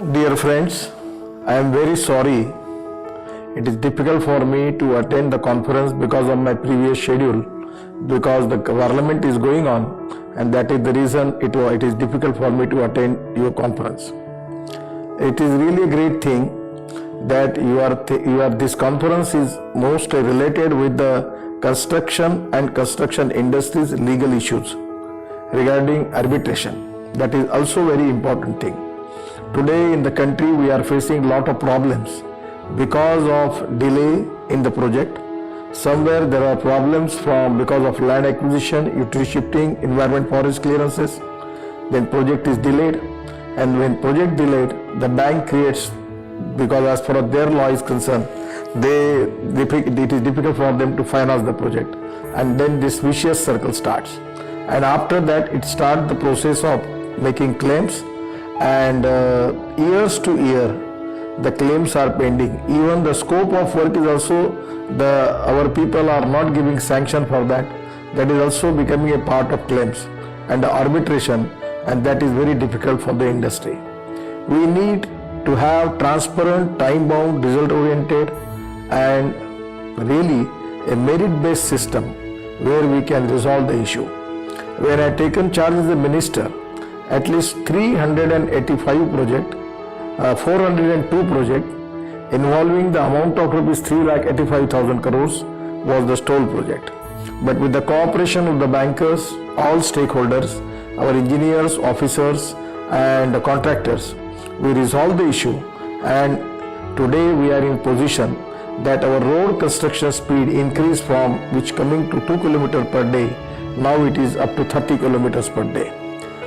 Dear friends, I am very sorry. It is difficult for me to attend the conference because of my previous schedule, because the parliament is going on, and that is the reason it is difficult for me to attend your conference. It is really a great thing that this conference is most related with the construction and construction industry's legal issues regarding arbitration. That is also very important thing. Today in the country we are facing lot of problems because of delay in the project. Somewhere there are problems because of land acquisition, utility shifting, environment forest clearances. Then project is delayed, and when project delayed, the bank creates, because as far as their law is concerned, it is difficult for them to finance the project, and then this vicious circle starts. And after that it starts the process of making claims, and years to year the claims are pending. Even the scope of work is also, our people are not giving sanction for that. That is also becoming a part of claims and the arbitration, and that is very difficult for the industry. We need to have transparent, time-bound, result-oriented, and really a merit-based system where we can resolve the issue. When I taken charge as a minister, at least 385 projects, 402 projects involving the amount of rupees 3,85,000 crores was the stole project. But with the cooperation of the bankers, all stakeholders, our engineers, officers and the contractors, we resolved the issue, and today we are in position that our road construction speed increased from which coming to 2 km per day, now it is up to 30 km per day.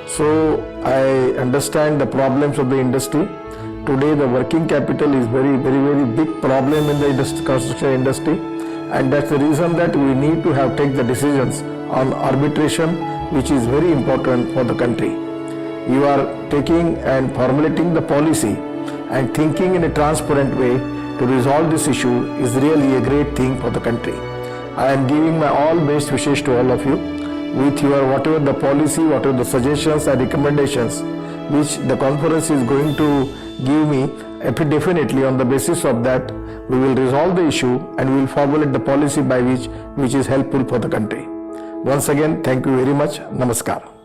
So I understand the problems of the industry. Today the working capital is very big problem in the construction industry, and that's the reason that we need to take the decisions on arbitration, which is very important for the country. You are taking and formulating the policy and thinking in a transparent way to resolve this issue is really a great thing for the country. I am giving my all best wishes to all of you. With your whatever the policy, whatever the suggestions and recommendations which the conference is going to give me, definitely on the basis of that we will resolve the issue and we will formulate the policy by which is helpful for the country. Once again, thank you very much. Namaskar.